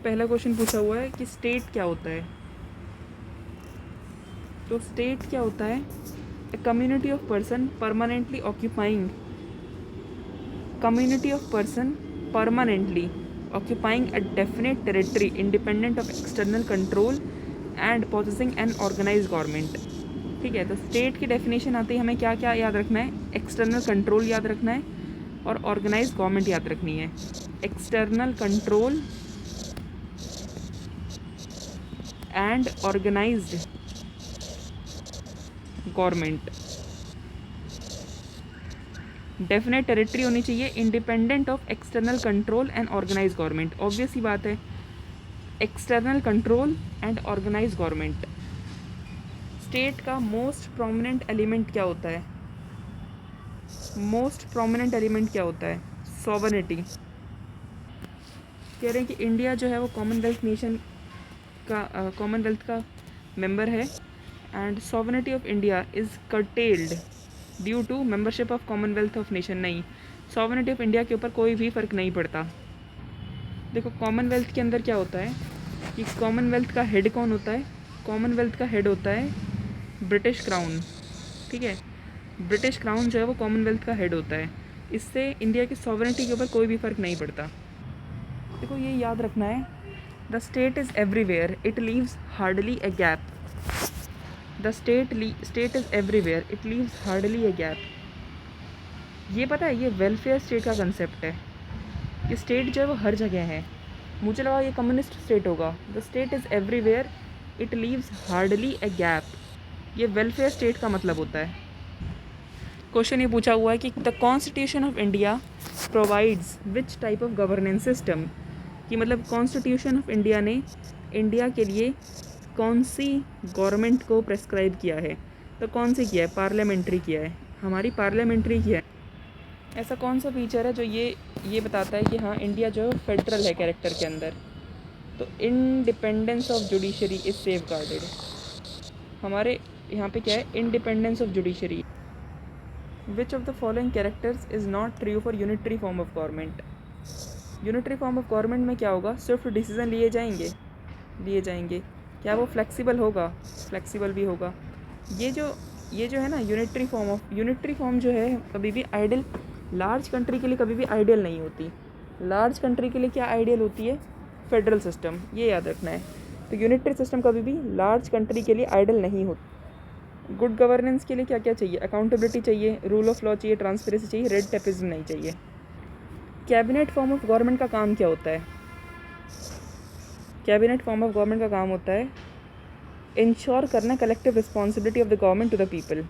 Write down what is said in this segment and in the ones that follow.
पहला क्वेश्चन पूछा हुआ है कि स्टेट क्या होता है। तो स्टेट क्या होता है? A community of person permanently occupying a definite territory independent of external control and possessing an organized government। ठीक है, तो स्टेट की डेफिनेशन आती है, हमें क्या क्या याद रखना है? एक्सटर्नल कंट्रोल याद रखना है और ऑर्गेनाइज गवर्नमेंट याद रखनी है। External control and organized government. Definite territory होनी चाहिए, independent of external control and organize government. Obvious ही बात है, external control and organize government. State का मोस्ट प्रोमिनेंट एलिमेंट क्या होता है? मोस्ट प्रोमिनेंट एलिमेंट क्या होता है? सॉवरेनिटी। कह रहे हैं कि इंडिया जो है वो कॉमनवेल्थ का मेंबर है and sovereignty of India is curtailed due to membership of Commonwealth of nation. नहीं, सॉवरेनिटी ऑफ इंडिया के ऊपर कोई भी फ़र्क नहीं पड़ता। देखो, कॉमनवेल्थ के अंदर क्या होता है कि कॉमनवेल्थ का हेड कौन होता है? कॉमनवेल्थ का हेड होता है ब्रिटिश क्राउन। ठीक है, ब्रिटिश क्राउन जो है वो कॉमनवेल्थ का हेड होता है। इससे इंडिया की सॉवरेनिटी के ऊपर कोई भी फ़र्क नहीं पड़ता। देखो, ये याद रखना है, the state is everywhere, it leaves hardly a gap. The state is everywhere, it leaves hardly a gap. ये पता है, ये वेलफेयर स्टेट का कंसेप्ट है कि स्टेट जो है वो हर जगह है। मुझे लगा ये कम्युनिस्ट स्टेट होगा। The state is everywhere, it leaves hardly a gap. ये वेलफेयर स्टेट का मतलब होता है। क्वेश्चन ये पूछा हुआ है कि the constitution of India provides which type of governance system. कि मतलब कॉन्स्टिट्यूशन ऑफ इंडिया ने इंडिया के लिए कौन सी गवर्नमेंट को प्रेस्क्राइब किया है? तो कौन सी किया है? पार्लियामेंट्री किया है, हमारी पार्लियामेंट्री किया है। ऐसा कौन सा फीचर है जो ये बताता है कि हाँ, इंडिया जो है फेडरल है कैरेक्टर के अंदर? तो independence of judiciary is safe guarded. हमारे यहाँ पे क्या है? Independence of judiciary. Which of the following characters is not true for unitary form of government? Unitary form of government में क्या होगा? स्विफ्ट डिसीजन लिए जाएंगे। क्या वो फ्लेक्सिबल होगा? फ्लेक्सिबल भी होगा। ये जो है ना, यूनिटरी फॉर्म जो है कभी भी आइडियल, लार्ज कंट्री के लिए कभी भी आइडियल नहीं होती। लार्ज कंट्री के लिए क्या आइडियल होती है? Federal system. ये याद रखना है। तो यूनिटरी सिस्टम कभी भी लार्ज कंट्री के लिए आइडियल नहीं होती। गुड गवर्नेंस के लिए क्या क्या चाहिए? अकाउंटेबिलिटी चाहिए, रूल ऑफ लॉ चाहिए, ट्रांसपेरेंसी चाहिए, रेड टेपिज्म नहीं चाहिए। कैबिनेट फॉर्म ऑफ गवर्नमेंट का काम क्या होता है? कैबिनेट फॉर्म ऑफ गवर्नमेंट का काम होता है इंश्योर करना collective responsibility of the government to the people.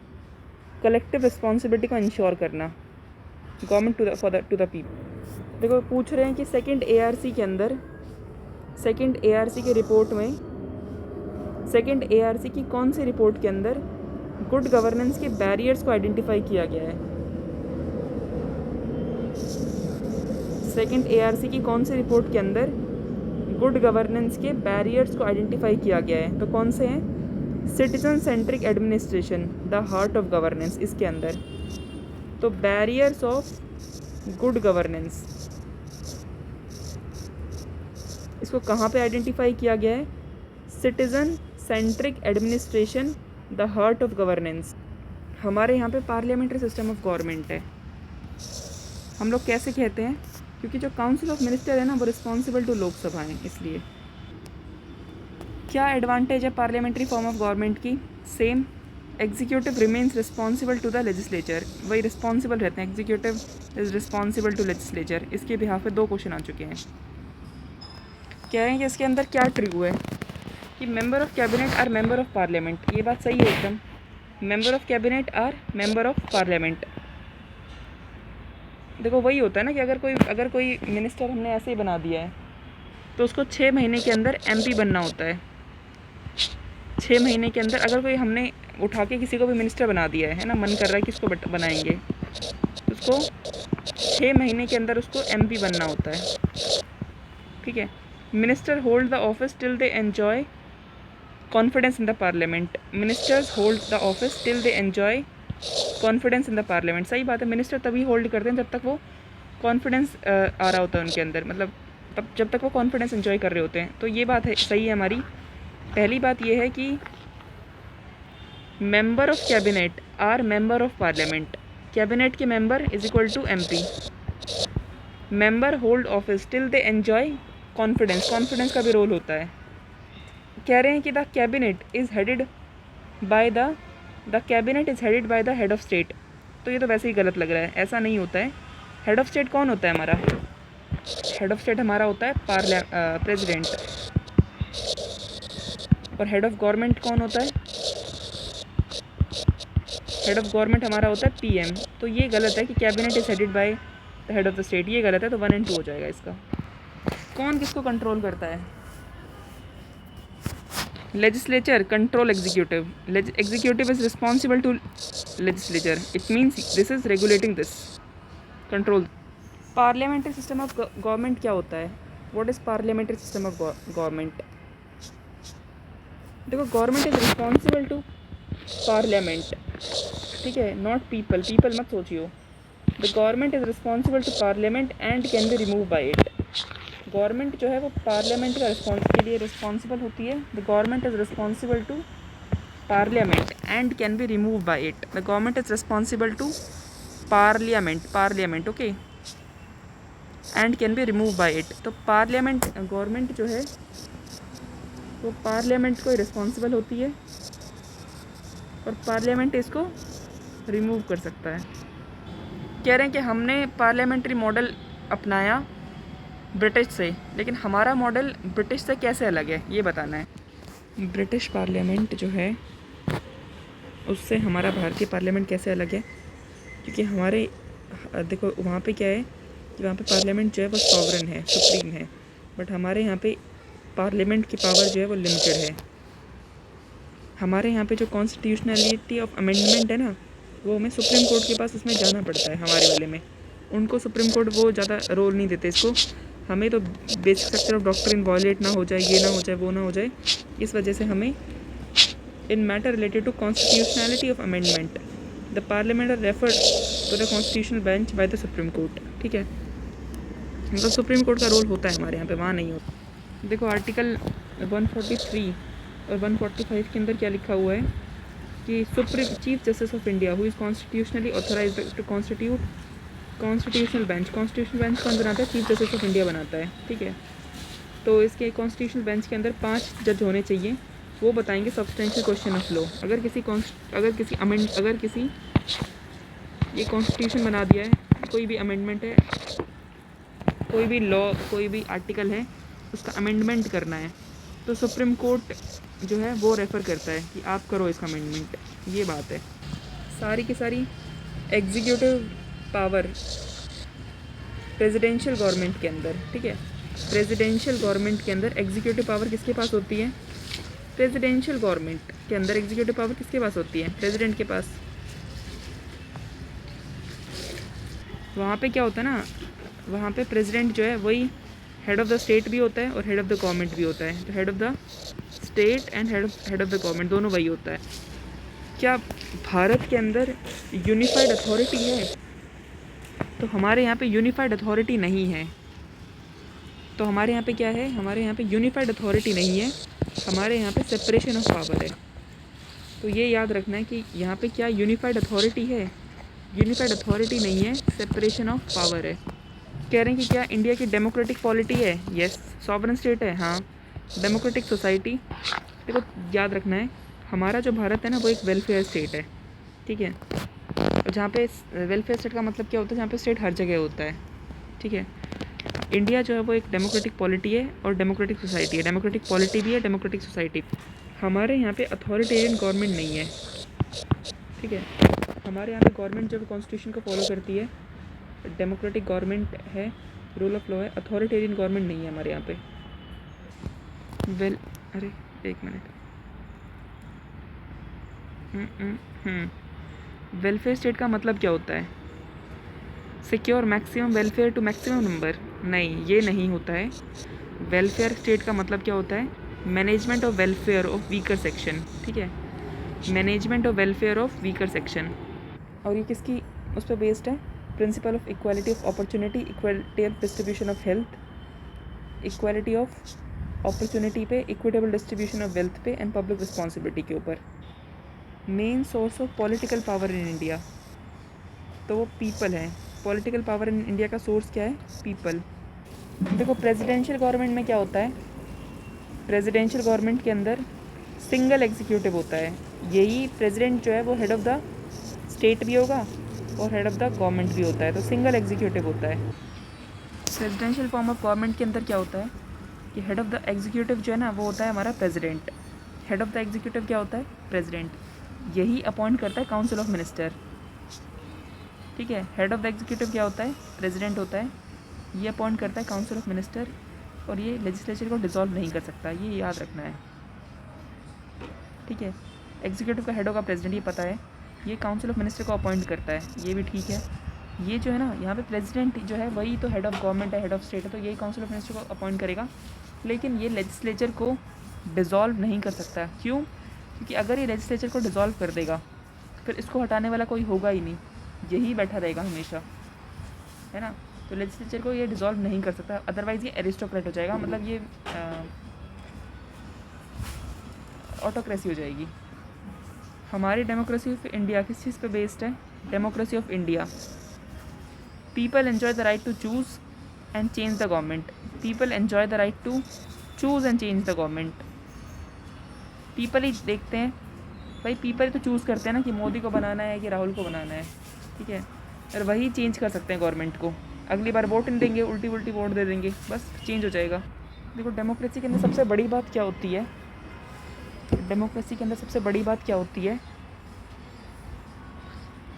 Collective responsibility को इंश्योर करना गवर्नमेंट टू द पीपल। देखो, पूछ रहे हैं कि सेकंड एआरसी की कौन सी रिपोर्ट के अंदर गुड गवर्नेंस के बैरियर्स को आइडेंटिफाई किया गया है? सेकंड एआरसी की कौन सी रिपोर्ट के अंदर गुड गवर्नेंस के बैरियर्स को आइडेंटिफाई किया गया है? तो कौन से हैं? Citizen centric administration, the heart of governance, इसके अंदर। तो बैरियर्स ऑफ गुड गवर्नेंस, इसको कहाँ पे आइडेंटिफाई किया गया है? Citizen centric administration, the heart of governance. हमारे यहाँ पे पार्लियामेंट्री सिस्टम ऑफ गवर्नमेंट है। हम लोग कैसे कहते हैं? क्योंकि जो काउंसिल ऑफ मिनिस्टर है ना, वो रिस्पॉन्सिबल टू लोकसभा है, इसलिए। क्या एडवांटेज है पार्लियामेंट्री फॉर्म ऑफ गवर्नमेंट की? Same, executive remains responsible to the legislature. वही रिस्पॉन्सिबल रहते हैं, executive is responsible to legislature. इसके बिहाफ पे 2 क्वेश्चन आ चुके हैं। कह रहे हैं कि इसके अंदर क्या ट्रू है कि member of cabinet are member of parliament. ये बात सही है एकदम, member of cabinet are member of parliament. देखो, वही होता है ना कि अगर कोई मिनिस्टर हमने ऐसे ही बना दिया है तो उसको 6 महीने के अंदर एमपी बनना होता है। 6 महीने के अंदर अगर कोई हमने उठा के किसी को भी मिनिस्टर बना दिया है ना, मन कर रहा है कि इसको बनाएंगे, तो उसको 6 महीने के अंदर उसको एमपी बनना होता है। ठीक है, minister hold the office till they enjoy confidence in the parliament. Ministers hold the office till they enjoy confidence in the parliament. सही बात है, मिनिस्टर तभी होल्ड करते हैं जब तक वो कॉन्फिडेंस आ रहा होता है उनके अंदर, मतलब तब जब तक वो कॉन्फिडेंस एंजॉय कर रहे होते हैं। तो ये बात है, सही है हमारी। पहली बात ये है कि member of cabinet are member of parliament. Cabinet के member is equal to MP। Member hold office till they enjoy confidence. Confidence का भी रोल होता है। कह रहे हैं कि the cabinet is headed by the cabinet is headed by the head of state. तो ये तो वैसे ही गलत लग रहा है, ऐसा नहीं होता है। हेड ऑफ स्टेट कौन होता है हमारा? हेड ऑफ स्टेट हमारा होता है प्रेसिडेंट। और हेड ऑफ गवर्नमेंट कौन होता है? हेड ऑफ गवर्नमेंट हमारा होता है PM। तो ये गलत है कि cabinet is headed by the head of the state, ये गलत है। तो 1 और 2 हो जाएगा इसका। कौन किसको कंट्रोल करता है? Legislature control executive. Executive is responsible to legislature, it means this is regulating this control. Parliamentary system of government क्या होता है? What is parliamentary system of government? देखो, government is responsible to parliament, ठीक है, not people. People मत सोचियो। The government is responsible to parliament and can be remove by it. Government जो है वो पार्लियामेंट का रिस्पॉन्स के लिए रिस्पॉन्सिबल होती है। The government is responsible to parliament and can be remove by it. The government is responsible to parliament okay, and can be remove by it. तो parliament, government जो है वो पार्लियामेंट को रिस्पॉन्सिबल होती है और पार्लियामेंट इसको रिमूव कर सकता है। कह रहे हैं कि हमने पार्लियामेंट्री मॉडल अपनाया ब्रिटिश से, लेकिन हमारा मॉडल ब्रिटिश से कैसे अलग है ये बताना है। ब्रिटिश पार्लियामेंट जो है उससे हमारा भारतीय पार्लियामेंट कैसे अलग है? क्योंकि हमारे देखो वहाँ पे क्या है कि वहाँ पे पार्लियामेंट जो है वो सॉवरन है, सुप्रीम है, बट हमारे यहाँ पे पार्लियामेंट की पावर जो है वो लिमिटेड है। हमारे यहाँ पे जो कॉन्स्टिट्यूशनलिटी ऑफ अमेंडमेंट है ना, वो हमें सुप्रीम कोर्ट के पास उसमें जाना पड़ता है। हमारे वाले में उनको सुप्रीम कोर्ट वो ज़्यादा रोल नहीं देते इसको। हमें तो basic structure of doctrine violate ना हो जाए, ये ना हो जाए, वो ना हो जाए, इस वजह से हमें in matter related to constitutionality of amendment the parliament are referred to the constitutional bench by the Supreme Court, ठीक है। मतलब सुप्रीम कोर्ट का रोल होता है हमारे यहाँ पे, वहाँ नहीं होता। देखो आर्टिकल 143 और 145 के अंदर क्या लिखा हुआ है कि supreme chief justice of India who is constitutionally authorised to constitute constitutional bench. Constitutional bench कौन बनाता है? चीफ जस्टिस ऑफ इंडिया बनाता है, ठीक है। तो इसके कॉन्स्टिट्यूशनल बेंच के अंदर 5 जज होने चाहिए। वो बताएंगे सब्सटेंशियल क्वेश्चन ऑफ लॉ। अगर किसी ये कॉन्स्टिट्यूशन बना दिया है, कोई भी अमेंडमेंट है, कोई भी लॉ, कोई भी आर्टिकल है, उसका अमेंडमेंट करना है, तो सुप्रीम कोर्ट जो है वो रेफ़र करता है कि आप करो इसका अमेंडमेंट। ये बात है। सारी की सारी एग्जीक्यूटिव पावर प्रेसिडेंशियल गवर्नमेंट के अंदर, ठीक है, प्रेसिडेंशियल गवर्नमेंट के अंदर एग्जीक्यूटिव पावर किसके पास होती है? प्रेसिडेंशियल गवर्नमेंट के अंदर एग्जीक्यूटिव पावर किसके पास होती है? प्रेसिडेंट के पास। वहाँ पे क्या होता है ना, वहाँ पे प्रेसिडेंट जो है वही हेड ऑफ़ द स्टेट भी होता है और हेड ऑफ़ द गवर्नमेंट भी होता है। तो head of the state and head of the government दोनों वही होता है। क्या भारत के अंदर यूनिफाइड अथॉरिटी है? तो हमारे यहाँ पे यूनिफाइड अथॉरिटी नहीं है। तो हमारे यहाँ पे क्या है? हमारे यहाँ पे यूनिफाइड अथॉरिटी नहीं है, हमारे यहाँ पे सेपरेशन ऑफ पावर है। तो ये याद रखना है कि यहाँ पे क्या यूनिफाइड अथॉरिटी है? यूनिफाइड अथॉरिटी नहीं है, सेपरेशन ऑफ पावर है। कह रहे हैं कि क्या इंडिया की डेमोक्रेटिक पॉलिटी है? यस। सॉवरन स्टेट है? हाँ। डेमोक्रेटिक सोसाइटी, देखो याद रखना है हमारा जो भारत है ना वो एक वेलफेयर स्टेट है, ठीक है। जहाँ पे वेलफेयर स्टेट का मतलब क्या होता है? जहाँ पे स्टेट हर जगह होता है, ठीक है। इंडिया जो है वो एक डेमोक्रेटिक पॉलिटी है और डेमोक्रेटिक सोसाइटी है। डेमोक्रेटिक पॉलिटी भी है, डेमोक्रेटिक सोसाइटी। हमारे यहाँ पे अथॉरिटेरियन गवर्नमेंट नहीं है, ठीक है। हमारे यहाँ पे गवर्नमेंट जो कॉन्स्टिट्यूशन को फॉलो करती है, डेमोक्रेटिक गवर्नमेंट है, रूल ऑफ लॉ है, अथॉरिटेरियन गवर्नमेंट नहीं है हमारे यहाँ पे। अरे एक मिनट, वेलफेयर स्टेट का मतलब क्या होता है? Secure maximum welfare to maximum number? नहीं, ये नहीं होता है। वेलफेयर स्टेट का मतलब क्या होता है? Management of welfare of weaker section, ठीक है, management of welfare of weaker section. और ये किसकी उस पर बेस्ड है? Principle of equality of opportunity, equality of distribution of health, equality of opportunity पे, इक्विटेबल डिस्ट्रीब्यूशन ऑफ वेल्थ पे एंड पब्लिक रिस्पॉन्सिबिलिटी के ऊपर। Main source of political power in India, तो वो पीपल है। पॉलिटिकल पावर इन इंडिया का source क्या है? पीपल। देखो प्रेसिडेंशियल गवर्नमेंट में क्या होता है, प्रेसिडेंशियल गवर्नमेंट के अंदर सिंगल एग्जीक्यूटिव होता है। यही प्रेसिडेंट जो है वो हेड ऑफ़ द स्टेट भी होगा और हेड ऑफ़ द गवर्नमेंट भी होता है, तो सिंगल एग्जीक्यूटिव होता है। प्रेसिडेंशियल फॉर्म ऑफ गवर्नमेंट के अंदर क्या होता है कि हेड ऑफ़ द एग्जीक्यूटिव जो है ना वो होता है हमारा president. Head of the executive क्या होता है? प्रेसिडेंट। यही अपॉइंट करता है काउंसिल ऑफ मिनिस्टर। ठीक है, हेड ऑफ़ द एग्जीक्यूटिव क्या होता है? प्रेसिडेंट होता है। ये अपॉइंट करता है काउंसिल ऑफ मिनिस्टर और ये लेजिस्लेचर को डिसॉल्व नहीं कर सकता, ये याद रखना है। ठीक है, एग्जीक्यूटिव का हेड होगा प्रेसिडेंट, ये पता है। ये काउंसिल ऑफ मिनिस्टर को अपॉइंट करता है, ये भी ठीक है। ये जो है ना यहाँ पे प्रेसिडेंट जो है वही तो हेड ऑफ़ गवर्नमेंट है, हेड ऑफ़ स्टेट है, तो यही काउंसिल ऑफ मिनिस्टर को अपॉइंट करेगा। लेकिन ये लेजिस्लेचर को डिसॉल्व नहीं कर सकता। क्यों? क्योंकि अगर ये लेजिस्लेचर को डिसॉल्व कर देगा फिर इसको हटाने वाला कोई होगा ही नहीं, यही बैठा रहेगा हमेशा, है ना। तो लेजिस्लेचर को ये डिसॉल्व नहीं कर सकता, अदरवाइज़ ये एरिस्टोक्रेट हो जाएगा, मतलब ये ऑटोक्रेसी हो जाएगी। हमारी डेमोक्रेसी ऑफ इंडिया किस चीज़ पे बेस्ड है? Democracy of India. People enjoy the right to choose and change the government. People enjoy the right to choose and change the government. People ही देखते हैं भाई, पीपल ही तो चूज़ करते हैं ना कि मोदी को बनाना है कि राहुल को बनाना है। ठीक है, और वही चेंज कर सकते हैं गवर्नमेंट को। अगली बार वोट नहीं देंगे, उल्टी उल्टी वोट दे देंगे, बस चेंज हो जाएगा। देखो डेमोक्रेसी के अंदर सबसे बड़ी बात क्या होती है? डेमोक्रेसी के अंदर सबसे बड़ी बात क्या होती है?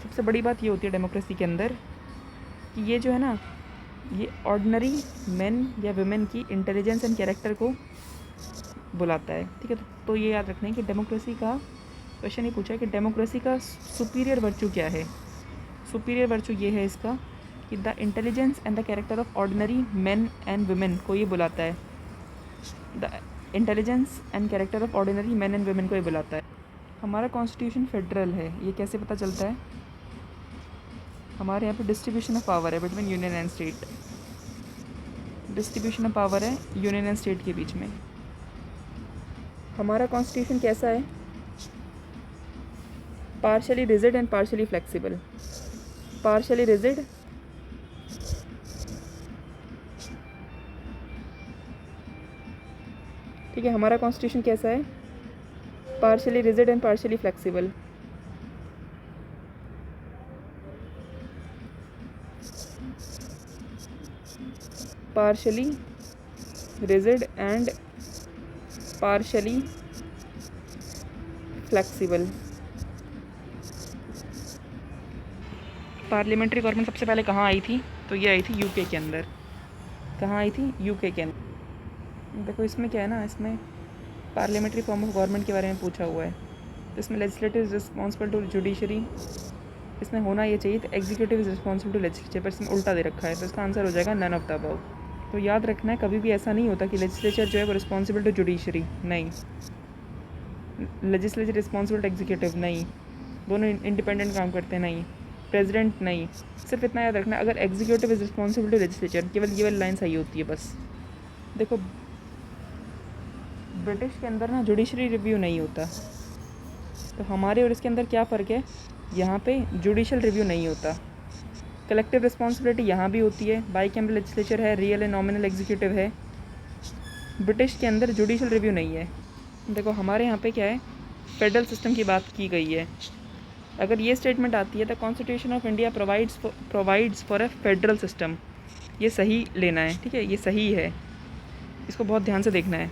सबसे बड़ी बात ये होती है डेमोक्रेसी के अंदर कि ये जो है ना, ये ऑर्डिनरी मैन या वुमेन की इंटेलिजेंस एंड कैरेक्टर को बुलाता है। ठीक है, तो ये याद रखना है कि डेमोक्रेसी का क्वेश्चन ये पूछा है कि डेमोक्रेसी का सुपीरियर वर्चू क्या है। सुपीरियर वर्चू ये है इसका कि the intelligence and the character of ordinary man and women को ये बुलाता है। The intelligence and character of ordinary man and women को ये बुलाता है। हमारा कॉन्स्टिट्यूशन फेडरल है, ये कैसे पता चलता है? हमारे यहाँ पे डिस्ट्रीब्यूशन ऑफ पावर है between union and state. Distribution of power है यूनियन एंड स्टेट के बीच में। हमारा कॉन्स्टिट्यूशन कैसा है? Partially rigid and partially flexible. Partially rigid ठीक है, हमारा कॉन्स्टिट्यूशन कैसा है? Partially rigid and partially flexible. Partially rigid and partially flexible. Parliamentary government सबसे पहले कहाँ आई थी? तो ये आई थी यूके के अंदर। कहाँ आई थी? यूके के अंदर। देखो इसमें क्या है ना, इसमें पार्लियामेंट्री फॉर्म ऑफ गवर्नमेंट के बारे में पूछा हुआ है, तो इसमें legislative is responsible to judiciary, इसमें होना ये चाहिए तो executive is responsible to legislature, पर इसमें उल्टा दे रखा है, तो इसका आंसर हो जाएगा नन ऑफ द अबव। तो याद रखना है कभी भी ऐसा नहीं होता कि लेजिस्लेचर जो है वो रिस्पॉन्सिबल टू जुडिशरी, नहीं। लेजिस्लेचर रिस्पॉन्सिबल टू एग्जीक्यूटिव, नहीं। दोनों इंडिपेंडेंट काम करते हैं, नहीं। प्रेसिडेंट, नहीं। सिर्फ इतना याद रखना, अगर executive is responsible to legislature, केवल ये वाली लाइन सही होती है बस। देखो ब्रिटिश के अंदर ना जुडिशरी रिव्यू नहीं होता, तो हमारे और इसके अंदर क्या फ़र्क है? यहाँ पे जुडिशल रिव्यू नहीं होता। कलेक्टिव रिस्पॉन्सिबिलिटी यहाँ भी होती है, बाई कैमरल लेजिस्लेचर है, रियल एंड नॉमिनल एग्जीक्यूटिव है। ब्रिटिश के अंदर जुडिशल रिव्यू नहीं है। देखो हमारे यहाँ पे क्या है, फेडरल सिस्टम की बात की गई है। अगर ये स्टेटमेंट आती है the constitution of India provides for a federal system, ये सही लेना है। ठीक है, ये सही है, इसको बहुत ध्यान से देखना है।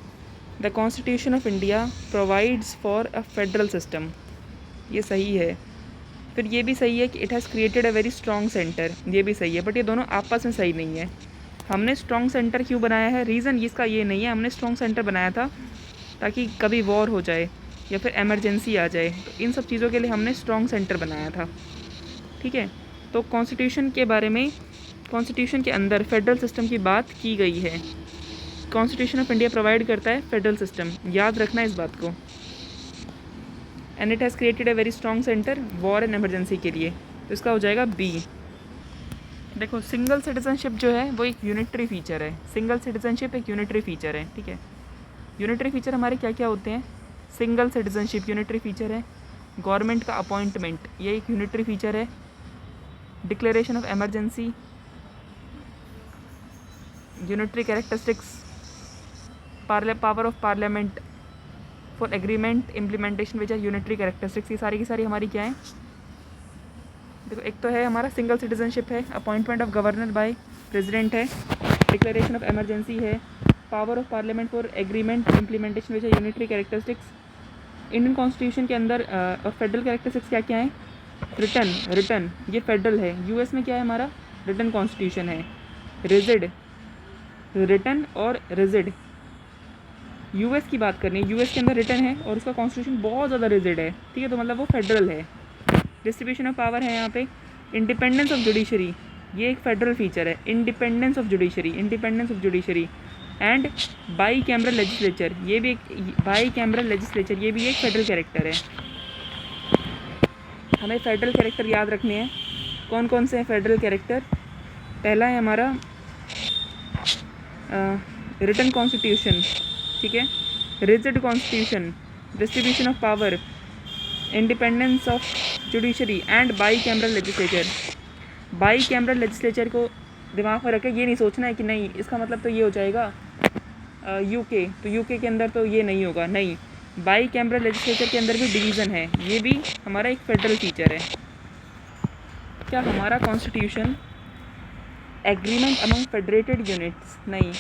The constitution of India provides for a federal system, ये सही है। फिर ये भी सही है कि it has created a very strong centre, ये भी सही है, बट ये दोनों आपस में सही नहीं है। हमने स्ट्रॉन्ग सेंटर क्यों बनाया है? रीज़न इसका ये नहीं है, हमने स्ट्रॉन्ग सेंटर बनाया था ताकि कभी वॉर हो जाए या फिर एमरजेंसी आ जाए, तो इन सब चीज़ों के लिए हमने स्ट्रॉन्ग सेंटर बनाया था। ठीक है, तो कॉन्स्टिट्यूशन के बारे में, कॉन्स्टिट्यूशन के अंदर फेडरल सिस्टम की बात की गई है। कॉन्स्टिट्यूशन ऑफ इंडिया प्रोवाइड करता है फेडरल सिस्टम, याद रखना इस बात को। And it has created a very strong centre war and emergency के लिए, तो इसका हो जाएगा बी। देखो सिंगल सिटीजनशिप जो है वो एक यूनिटरी फीचर है। सिंगल सिटीजनशिप एक यूनिटरी फीचर है, ठीक है। यूनिटरी फीचर हमारे क्या क्या होते हैं? सिंगल सिटीजनशिप यूनिटरी फीचर है, गवर्नमेंट का अपॉइंटमेंट ये एक यूनिटरी फीचर है, declaration of emergency, unitary characteristics, power of parliament for agreement implementation which are unitary characteristics, ये सारी की सारी हमारी क्या है? देखो एक तो है हमारा सिंगल सिटीजनशिप है, appointment of governor by president है, डिक्लेरेशन ऑफ एमरजेंसी है, power of parliament for agreement implementation which are unitary characteristics. Indian constitution के अंदर और फेडरल कैरेक्टरिस्टिक्स क्या क्या है? रिटर्न ये फेडरल है। यूएस में क्या है हमारा? रिटर्न कॉन्स्टिट्यूशन है। रिजिड, रिटर्न और रिजिड, यूएस की बात करनी है, यूएस के अंदर रिटर्न है और उसका कॉन्स्टिट्यूशन बहुत ज़्यादा रिजिड है, ठीक है, तो मतलब वो फेडरल है। डिस्ट्रीब्यूशन ऑफ पावर है यहाँ पे, इंडिपेंडेंस ऑफ जुडिशरी ये एक फेडरल फीचर है, independence of judiciary and by cameral legislature ये भी एक फेडरल कैरेक्टर है। हमें फेडरल कैरेक्टर याद रखने हैं। कौन कौन से हैं फेडरल कैरेक्टर? पहला है हमारा रिटन कॉन्स्टिट्यूशन, ठीक है, rigid constitution, distribution of power, independence of judiciary and by cameral legislature. By cameral legislature को दिमाग में रखें, ये नहीं सोचना है कि नहीं इसका मतलब तो ये हो जाएगा यूके, तो यूके के अंदर तो ये नहीं होगा, नहीं, बाई कैमरल लेजिस्लेचर के अंदर भी डिवीज़न है, ये भी हमारा एक फेडरल फीचर है। क्या हमारा constitution agreement among federated units? नहीं,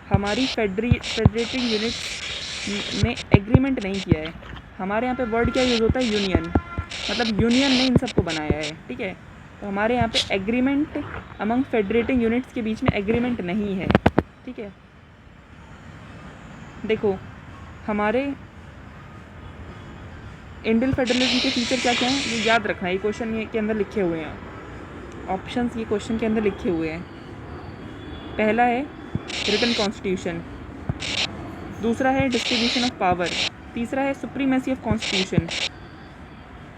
हमारी फेडरेटिंग यूनिट्स ने एग्रीमेंट नहीं किया है। हमारे यहाँ पे वर्ड क्या यूज़ होता है? यूनियन, मतलब यूनियन ने इन सबको बनाया है, ठीक है, तो हमारे यहाँ पे एग्रीमेंट अमंग फेडरेटिंग यूनिट्स के बीच में एग्रीमेंट नहीं है, ठीक है। देखो हमारे इंडियन फेडरलिज्म के फीचर क्या क्या हैं, ये याद रखना है, ये क्वेश्चन के अंदर लिखे हुए हैं, ऑप्शंस ये क्वेश्चन के अंदर लिखे हुए हैं। पहला है रिटन कॉन्स्टिट्यूशन, दूसरा है डिस्ट्रीब्यूशन ऑफ पावर, तीसरा है सुप्रीमेसी ऑफ कॉन्स्टिट्यूशन।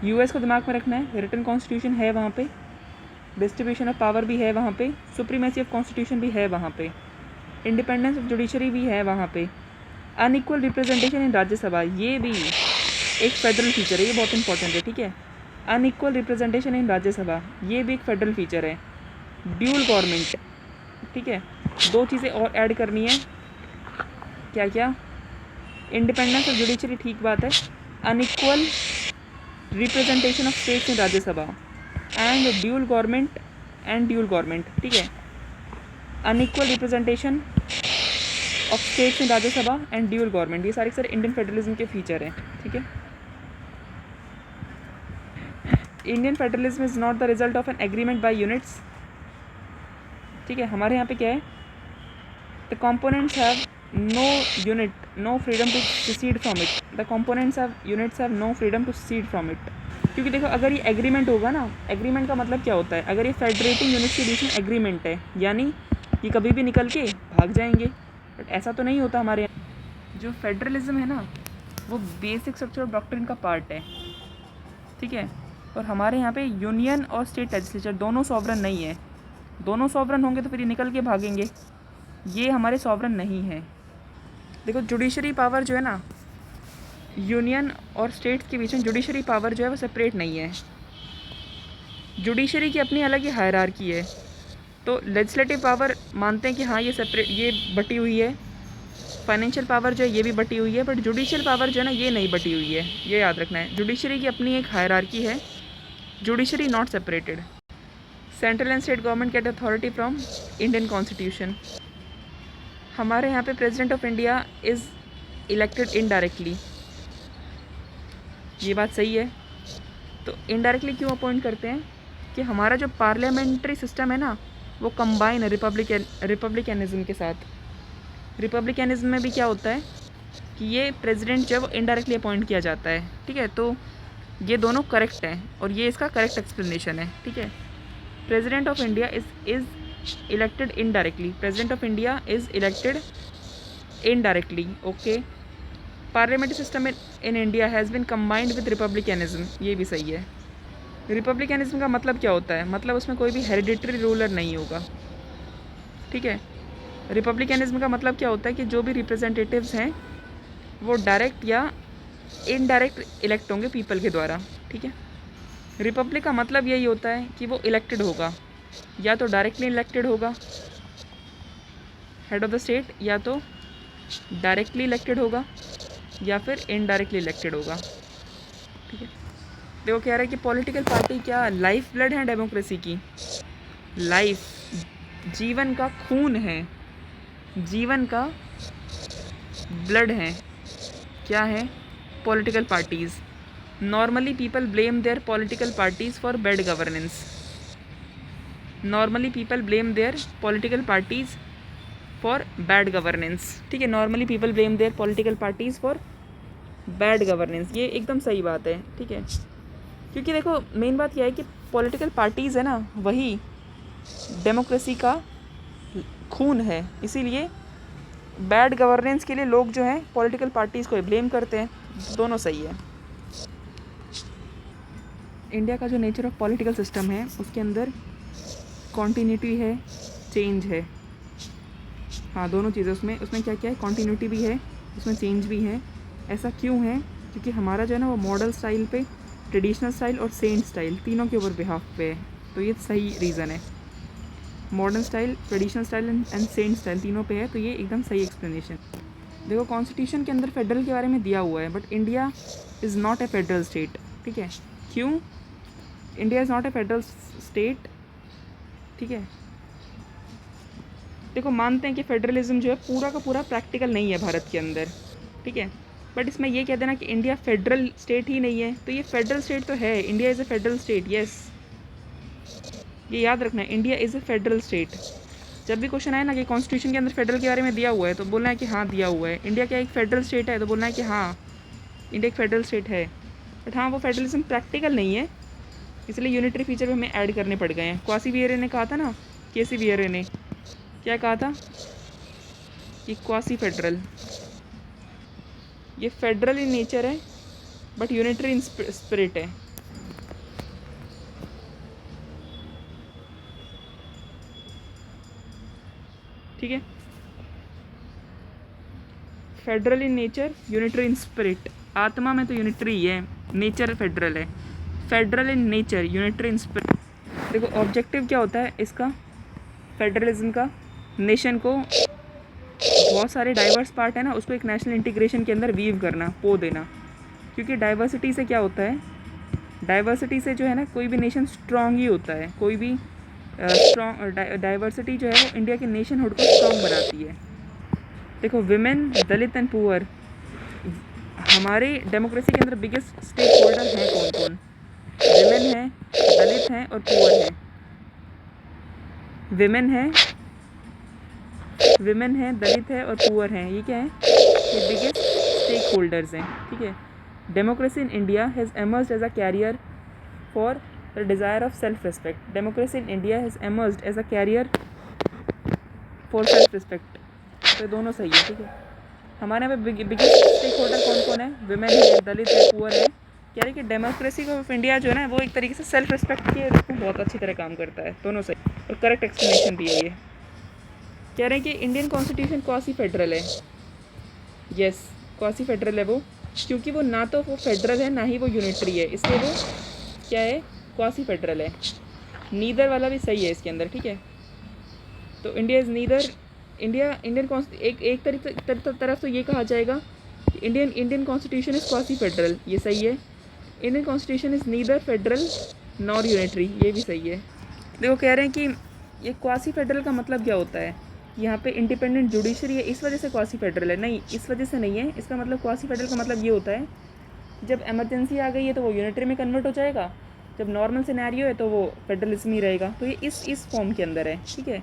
यूएस को दिमाग में रखना है, रिटन कॉन्स्टिट्यूशन है वहाँ पे, डिस्ट्रीब्यूशन ऑफ पावर भी है वहाँ पे, सुप्रीमेसी ऑफ कॉन्स्टिट्यूशन भी है वहाँ पे, इंडिपेंडेंस ऑफ जुडिशरी भी है वहाँ पे, अनइक्वल रिप्रेजेंटेशन इन राज्यसभा ये भी एक फेडरल फीचर है, ये बहुत इंपॉर्टेंट है, ठीक है, अनइक्वल रिप्रेजेंटेशन इन राज्यसभा ये भी एक फेडरल फीचर है, ड्यूल गवर्नमेंट, ठीक है, दो चीज़ें और ऐड करनी है, क्या क्या? इंडिपेंडेंस ऑफ जुडिशरी, ठीक बात है, unequal representation of states in Rajya Sabha and dual government, ठीक है, unequal representation of states in Rajya Sabha and dual government, ये सारे इंडियन फेडरलिज्म के फीचर हैं, ठीक है। Indian federalism is not the result of an agreement by units, ठीक है, हमारे यहाँ पे क्या है? The components have no unit, no freedom to secede from it. The components have units have no freedom to secede from it. क्योंकि देखो अगर ये एग्रीमेंट होगा ना, एग्रीमेंट का मतलब क्या होता है? अगर ये फेडरेटिंग यूनिट्स के बीच में एग्रीमेंट है यानी ये कभी भी निकल के भाग जाएंगे, बट ऐसा तो नहीं होता हमारे यहाँ। जो फेडरलिज्म है ना वो बेसिक स्ट्रक्चर ऑफ डॉक्ट्रिन का पार्ट है, ठीक है, और हमारे यहाँ पे यूनियन और स्टेट लेजिस्लेचर दोनों सॉवरन नहीं है। दोनों सॉवरन होंगे तो फिर ये निकल के भागेंगे, ये हमारे सॉवरन नहीं है। देखो जुडिशरी पावर जो है ना, यूनियन और स्टेट्स के बीच में जुडिशरी पावर जो है वो सेपरेट नहीं है। जुडिशरी की अपनी अलग ही हायरार्की है, तो लेजिस्लेटिव पावर मानते हैं कि हाँ ये सेपरेट, ये बटी हुई है, फाइनेंशियल पावर जो है ये भी बटी हुई है, बट जुडिशियल पावर जो है ना ये नहीं बटी हुई है, ये याद रखना है। जुडिशरी की अपनी एक हायरार्की है, judiciary not separated. Central and state government get authority from Indian constitution. हमारे यहाँ पे president of India is elected indirectly, ये बात सही है। तो इनडायरेक्टली क्यों अपॉइंट करते हैं? कि हमारा जो पार्लियामेंट्री सिस्टम है ना वो कंबाइन है रिपब्लिकनिज्म के साथ। रिपब्लिकनिज्म में भी क्या होता है कि ये प्रेसिडेंट जो है वो इनडायरेक्टली अपॉइंट किया जाता है, ठीक है, तो ये दोनों करेक्ट हैं और ये इसका करेक्ट एक्सप्लेनेशन है, ठीक है। President of India is elected indirectly. President of India is elected indirectly. Okay. Parliamentary system in India has been combined with republicanism. ये भी सही है। रिपब्लिकनिज्म का मतलब क्या होता है? मतलब उसमें कोई भी हेरिडिटरी रूलर नहीं होगा, ठीक है। रिपब्लिकनिज्म का मतलब क्या होता है कि जो भी रिप्रेजेंटेटिव्स हैं वो डायरेक्ट या इनडायरेक्ट इलेक्ट होंगे पीपल के द्वारा, ठीक है। रिपब्लिक का मतलब यही होता है कि वो इलेक्टेड होगा, या तो डायरेक्टली इलेक्टेड होगा हेड ऑफ़ द स्टेट, या तो डायरेक्टली इलेक्टेड होगा, या फिर इनडायरेक्टली इलेक्टेड होगा, ठीक है। देखो कह रहा है कि पॉलिटिकल पार्टी क्या लाइफ ब्लड है डेमोक्रेसी की? लाइफ, जीवन का खून है, जीवन का ब्लड है। क्या है? Political parties. Normally people blame there political parties for bad governance. Normally people blame there political parties for bad governance, ठीक है। Normally people blame there political parties for bad governance, ये एकदम सही बात है, ठीक है। क्योंकि देखो मेन बात यह है कि पॉलिटिकल पार्टीज़ है ना, वही डेमोक्रेसी का खून है। इसीलिए बैड गवर्नेंस के लिए लोग जो हैं पॉलिटिकल पार्टीज़ को ब्लेम करते हैं। दोनों सही है। इंडिया का जो नेचर ऑफ पॉलिटिकल सिस्टम है उसके अंदर कॉन्टीन्यूटी है, चेंज है। हाँ, दोनों चीज़ें उसमें क्या क्या है? कॉन्टीन्यूटी भी है, उसमें चेंज भी है। ऐसा क्यों है? क्योंकि हमारा जो है ना वो मॉडल स्टाइल पे, ट्रेडिशनल स्टाइल और सेंट स्टाइल तीनों के ऊपर बिहाफ पे है। तो ये सही रीज़न है। Modern style, traditional style and saint style तीनों पे है, तो ये एकदम सही एक्सप्लेनेशन। देखो कॉन्स्टिट्यूशन के अंदर फेडरल के बारे में दिया हुआ है, but India is not a federal state, ठीक है। क्यों? India is not a federal state, ठीक है। देखो मानते हैं कि फेडरलिज्म जो है पूरा का पूरा प्रैक्टिकल नहीं है भारत के अंदर, ठीक है। बट इसमें ये कह देना कि इंडिया फेडरल स्टेट ही नहीं है, तो ये फेडरल स्टेट तो है। India is a federal state, yes, ये याद रखना है, India is a federal state. जब भी क्वेश्चन आए ना कि कॉन्स्टिट्यूशन के अंदर फेडरल के बारे में दिया हुआ है तो बोलना है कि हाँ दिया हुआ है। इंडिया क्या एक फेडरल स्टेट है? तो बोलना है कि हाँ इंडिया एक फेडरल स्टेट है। बट हाँ वो फेडरलिज्म प्रैक्टिकल नहीं है, इसलिए यूनिटरी फीचर भी हमें ऐड करने पड़ गए हैं। क्वासी वियरे ने कहा था ना, केसी वियरे ने क्या कहा था कि क्वासी फेडरल, ये फेडरल इन नेचर है बट यूनिटरी इन स्पिरिट है। ठीक है, federal in nature, unitary in spirit. आत्मा में तो यूनिटरी ही है, नेचर फेडरल है। Federal in nature, unitary in spirit. देखो ऑब्जेक्टिव क्या होता है इसका, फेडरलिज्म का? नेशन को, बहुत सारे डाइवर्स पार्ट है ना, उसको एक नेशनल इंटीग्रेशन के अंदर वीव करना, पो देना। क्योंकि डाइवर्सिटी से क्या होता है, डाइवर्सिटी से जो है ना कोई भी नेशन स्ट्रॉन्ग ही होता है। कोई भी स्ट्रॉन्ग डाइवर्सिटी जो है वो इंडिया के नेशन हुड को स्ट्रॉन्ग बनाती है। देखो विमेन, दलित एंड पुअर, हमारे डेमोक्रेसी के अंदर बिगेस्ट स्टेक होल्डर हैं कौन कौन? विमेन है, दलित हैं और पुअर हैं। विमेन है, दलित है और पुअर हैं। ये क्या है? ये बिगेस्ट स्टेक होल्डर्स हैं, ठीक है। Democracy in India has emerged as a carrier for the desire of self respect. Democracy in India has emerged as a carrier for self respect. तो दोनों सही है, ठीक है। हमारे यहाँ पे बिगेस्ट स्टेक होल्डर कौन कौन है? विमेन है, दलित है, पुअर है। कह रहे कि डेमोक्रेसी ऑफ इंडिया जो है ना वो एक तरीके से सेल्फ रिस्पेक्ट के रूप में बहुत अच्छी तरह काम करता है। दोनों सही और करेक्ट एक्सप्लेनेशन भी है ये। कह रहे हैं कि इंडियन कॉन्स्टिट्यूशन क्वासी फेडरल है। यस, क्वासी फेडरल है वो, क्योंकि वो ना तो वो फेडरल है ना ही वो यूनिटरी है, इसलिए वो क्या है? क्वासी फेडरल है। नीदर वाला भी सही है इसके अंदर, ठीक है। तो इंडिया इज़ नीदर, एक तरफ तो ये कहा जाएगा कि Indian constitution is quasi federal, ये सही है। Indian constitution is neither federal nor unitary, ये भी सही है। देखो कह रहे हैं कि ये क्वासी फेडरल का मतलब क्या होता है? यहाँ पे इंडिपेंडेंट जुडिशरी है, इस वजह से क्वासी फेडरल है। नहीं, इस वजह से नहीं है। इसका मतलब क्वासी फेडरल का मतलब ये होता है जब इमरजेंसी आ गई है तो वो यूनिटरी में कन्वर्ट हो जाएगा, जब नॉर्मल सिनेरियो है तो वो फेडरलिज्म ही रहेगा। तो ये इस फॉर्म के अंदर है, ठीक है।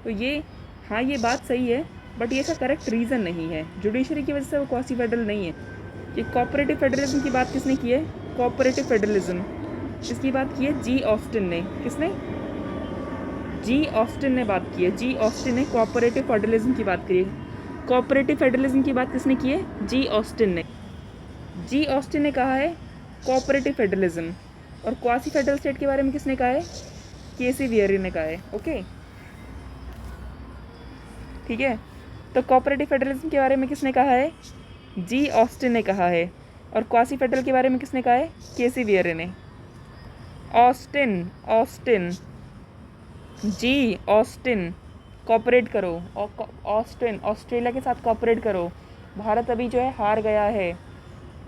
तो ये, हाँ ये बात सही है, बट ये इसका करेक्ट रीज़न नहीं है। जुडिशरी की वजह से वो क्वासी फेडरल नहीं है। ये कोऑपरेटिव फेडरलिज्म की बात किसने की है? कोऑपरेटिव फेडरलिज्म, इसकी बात की है जी ऑस्टिन ने। किसने? जी ऑस्टिन ने बात की है। जी ऑस्टिन ने कोऑपरेटिव फेडरलिज्म की बात करी है। कोऑपरेटिव फेडरलिज्म की बात किसने की है? जी ऑस्टिन ने। जी ऑस्टिन ने कहा है कोऑपरेटिव फेडरलिज्म, और क्वासी फेडरल स्टेट के बारे में किसने कहा है? केसी वियरे ने कहा है। ओके, ठीक है। तो कोऑपरेटिव फेडरलिज्म के बारे में किसने कहा है? जी ऑस्टिन ने कहा है। और क्वासी फेडरल के बारे में किसने कहा है? केसी वियरे ने। ऑस्टिन, ऑस्टिन, जी ऑस्टिन, कॉपरेट करो। ऑस्टिन, ऑस्ट्रेलिया के साथ कॉपरेट करो। भारत अभी जो है हार गया है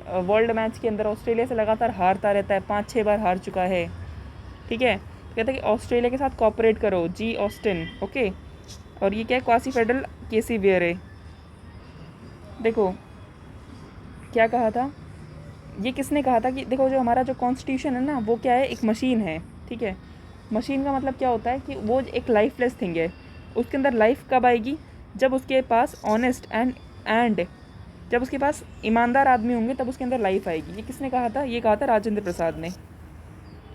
वर्ल्ड मैच के अंदर, ऑस्ट्रेलिया से लगातार हारता रहता है, 5-6 बार हार चुका है, ठीक है। तो कहते हैं कि ऑस्ट्रेलिया के साथ कॉपरेट करो, जी ऑस्टिन। ओके, और ये क्या है? क्वासी फेडरल, केसी वियरे। देखो क्या कहा था, ये किसने कहा था कि देखो जो हमारा जो कॉन्स्टिट्यूशन है ना, वो क्या है? एक मशीन है, ठीक है। मशीन का मतलब क्या होता है कि वो एक लाइफलेस थिंग है। उसके अंदर लाइफ कब आएगी? जब उसके पास ऑनेस्ट एंड जब उसके पास ईमानदार आदमी होंगे तब उसके अंदर लाइफ आएगी। ये किसने कहा था? ये कहा था राजेंद्र प्रसाद ने,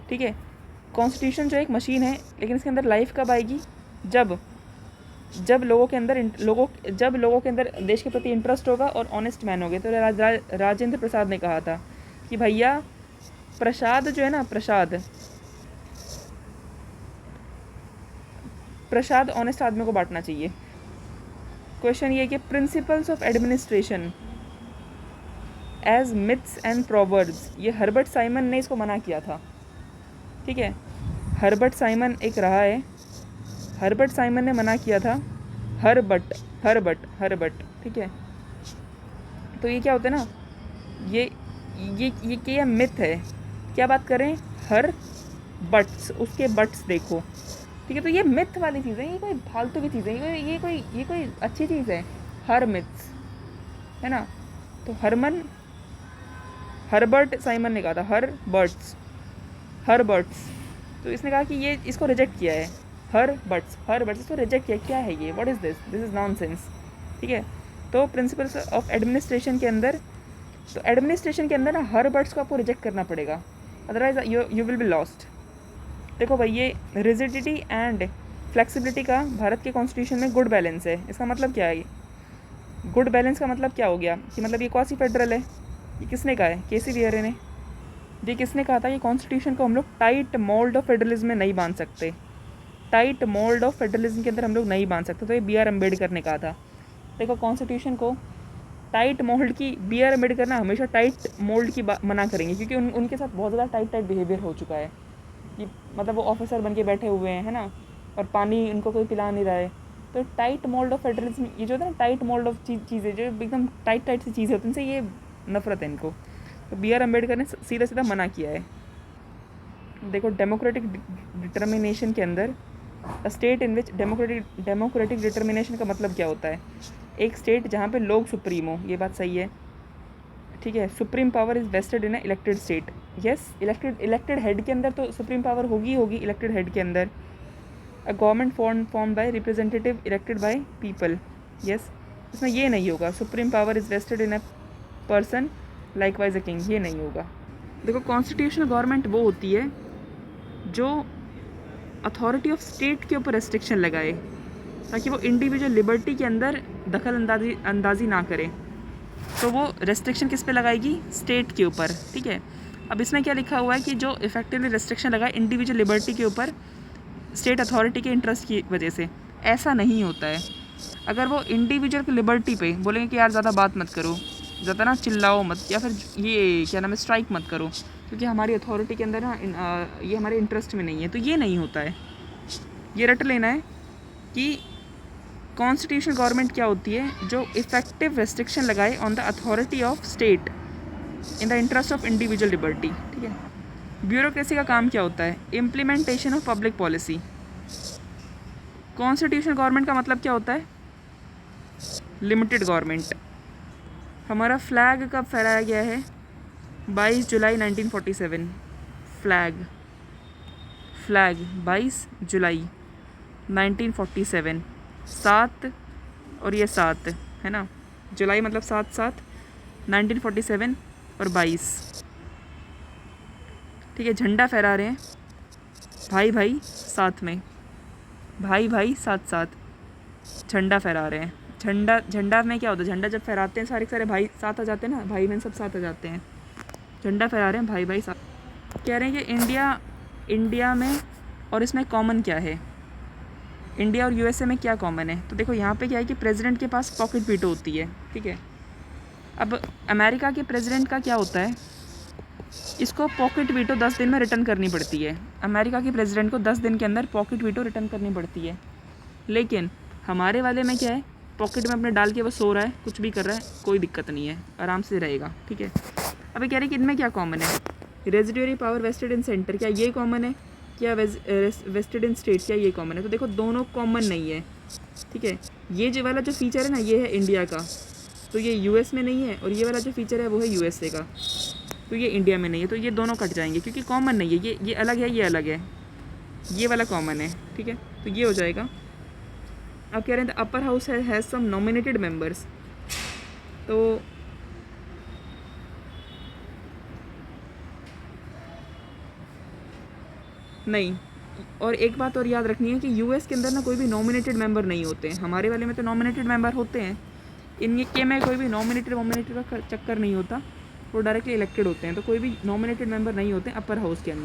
ठीक है। कॉन्स्टिट्यूशन जो एक मशीन है, लेकिन इसके अंदर लाइफ कब आएगी? जब जब लोगों के अंदर देश के प्रति इंटरेस्ट होगा और ऑनेस्ट मैन होंगे। तो राजेंद्र प्रसाद ने कहा था कि भैया प्रसाद जो है ना, प्रसाद ऑनेस्ट आदमी को बांटना चाहिए। क्वेश्चन ये कि principles of administration as myths and proverbs, ये हर्बर्ट साइमन ने इसको मना किया था, ठीक है। हर्बर्ट साइमन एक रहा है, हर्बर्ट साइमन ने मना किया था। हर्बर्ट, ठीक है। तो ये क्या होता है ना, ये मिथ है। क्या बात करें? हर बट्स, उसके बट्स देखो, ठीक है। तो ये मिथ वाली चीज़ है, ये कोई फालतू की चीज़ है, ये कोई अच्छी चीज़ है। हर मिथ्स है ना। तो हर्बर्ट साइमन ने कहा था हर्बर्ट्स। तो इसने कहा कि ये इसको रिजेक्ट किया है। हर्बर्ट्स इसको रिजेक्ट किया। क्या है ये? What is this is nonsense, ठीक है। तो प्रिंसिपल्स ऑफ एडमिनिस्ट्रेशन के अंदर, तो एडमिनिस्ट्रेशन के अंदर ना हर्बर्ट्स को आपको रिजेक्ट करना पड़ेगा, otherwise you will be lost. देखो भाई, ये रिजिडिटी एंड फ्लेक्सिबिलिटी का भारत के कॉन्स्टिट्यूशन में गुड बैलेंस है। इसका मतलब क्या है? गुड बैलेंस का मतलब क्या हो गया कि मतलब ये क्वासी फेडरल है। ये किसने कहा है? केसी वियरे ने। ये किसने कहा था कि कॉन्स्टिट्यूशन को हम लोग टाइट मोल्ड ऑफ फेडरलिज्म में नहीं बांध सकते, टाइट मोल्ड ऑफ फेडरलिज्म के अंदर हम लोग नहीं बांध सकते। तो ये B.R. अम्बेडकर ने कहा था। देखो कॉन्स्टिट्यूशन को टाइट मोल्ड की, B.R. अम्बेडकर ना हमेशा टाइट मोल्ड की मना करेंगे, क्योंकि उनके साथ बहुत ज़्यादा टाइट बिहेवियर हो चुका है कि मतलब वो ऑफिसर बन के बैठे हुए हैं, है ना, और पानी उनको कोई पिला नहीं रहा है। तो टाइट मोल्ड ऑफ फेडरलिज्म, ये जो होता है ना टाइट मोल्ड ऑफ चीज़ें, जो एकदम टाइट सी चीज़ें होती हैं, इनसे ये नफरत है इनको। तो B.R. अम्बेडकर ने सीधा मना किया है। देखो डेमोक्रेटिक डिटर्मिनेशन के अंदर, state in which democratic determination का मतलब क्या होता है? एक स्टेट जहाँ पे लोग सुप्रीम हो, ये बात सही है, ठीक है। Supreme power is vested in elected state. Yes, elected head के अंदर तो सुप्रीम पावर होगी इलेक्टेड हेड के अंदर। A government form by representative elected by people. Yes, इसमें ये नहीं होगा supreme power is vested in a person likewise a king, ये नहीं होगा। देखो कॉन्स्टिट्यूशनल गवर्नमेंट वो होती है जो अथॉरिटी ऑफ स्टेट के ऊपर रेस्ट्रिक्शन लगाए, ताकि वो इंडिविजुअल लिबर्टी के अंदर दखल अंदाजी ना करे। तो वो रेस्ट्रिक्शन किस पे लगाएगी? स्टेट के ऊपर, ठीक है। अब इसमें क्या लिखा हुआ है कि जो इफेक्टिवली रेस्ट्रिक्शन लगाए इंडिविजुअल लिबर्टी के ऊपर स्टेट अथॉरिटी के इंटरेस्ट की वजह से, ऐसा नहीं होता है। अगर वो इंडिविजुअल की लिबर्टी पे बोलेंगे कि यार ज़्यादा बात मत करो, ज़्यादा ना चिल्लाओ मत, या फिर ये क्या नाम है स्ट्राइक मत करो, क्योंकि हमारी अथॉरिटी के अंदर ना ये हमारे इंटरेस्ट में नहीं है, तो ये नहीं होता है। ये रट लेना है कि कॉन्स्टिट्यूशनल गवर्नमेंट क्या होती है? जो इफेक्टिव रेस्ट्रिक्शन लगाए on the authority of state in the interest of individual liberty, ठीक है। ब्यूरोक्रेसी का काम क्या होता है? Implementation of public policy. Constitutional government का मतलब क्या होता है? Limited government. हमारा फ्लैग कब फहराया गया है? 22 जुलाई 1947। फ्लैग 22 जुलाई 1947। 7 और ये 7 है ना, जुलाई मतलब 7/7, 1947 और 22, ठीक है। झंडा फहरा रहे हैं भाई साथ में, भाई साथ झंडा फहरा रहे हैं। झंडा में क्या होता है? झंडा जब फहराते हैं सारे भाई साथ आ जाते हैं ना, भाई बहन सब साथ आ जाते हैं। झंडा फहरा रहे हैं भाई साथ। कह रहे हैं कि इंडिया में और इसमें कॉमन क्या है, इंडिया और यूएसए में क्या कॉमन है। तो देखो यहाँ पे क्या है कि प्रेसिडेंट के पास पॉकेट वीटो होती है, ठीक है। अब अमेरिका के प्रेसिडेंट का क्या होता है, इसको पॉकेट वीटो 10 दिन में रिटर्न करनी पड़ती है। अमेरिका के प्रेसिडेंट को 10 दिन के अंदर पॉकेट वीटो रिटर्न करनी पड़ती है। लेकिन हमारे वाले में क्या है, पॉकेट में अपने डाल के वो सो रहा है, कुछ भी कर रहा है, कोई दिक्कत नहीं है, आराम से रहेगा, ठीक है। अभी कह रहे हैं कि इनमें क्या कॉमन है, रेजिडुअरी पावर वेस्टेड इन सेंटर, क्या ये कॉमन है, क्या वेस्टेड इन स्टेट, क्या ये कॉमन है। तो देखो दोनों कॉमन नहीं है, ठीक है। ये जो वाला जो फीचर है ना, ये है इंडिया का, तो ये यूएस में नहीं है, और ये वाला जो फीचर है वो है यूएसए का, तो ये इंडिया में नहीं है। तो ये दोनों कट जाएंगे क्योंकि कॉमन नहीं है, ये अलग है, ये अलग है, ये वाला कॉमन है, ठीक है। तो ये हो जाएगा। अब कह रहे हैं the upper house has some nominated members, तो नहीं। और एक बात और याद रखनी है कि यूएस के अंदर ना कोई भी नॉमिनेटेड मेंबर नहीं होते हैं, हमारे वाले में तो नॉमिनेटेड मेंबर होते हैं, इनके में कोई भी नॉमिनेटेड का चक्कर नहीं होता, वो डायरेक्टली इलेक्टेड होते हैं, तो कोई भी नॉमिनेटेड मेंबर नहीं होते अपर हाउस के अंदर।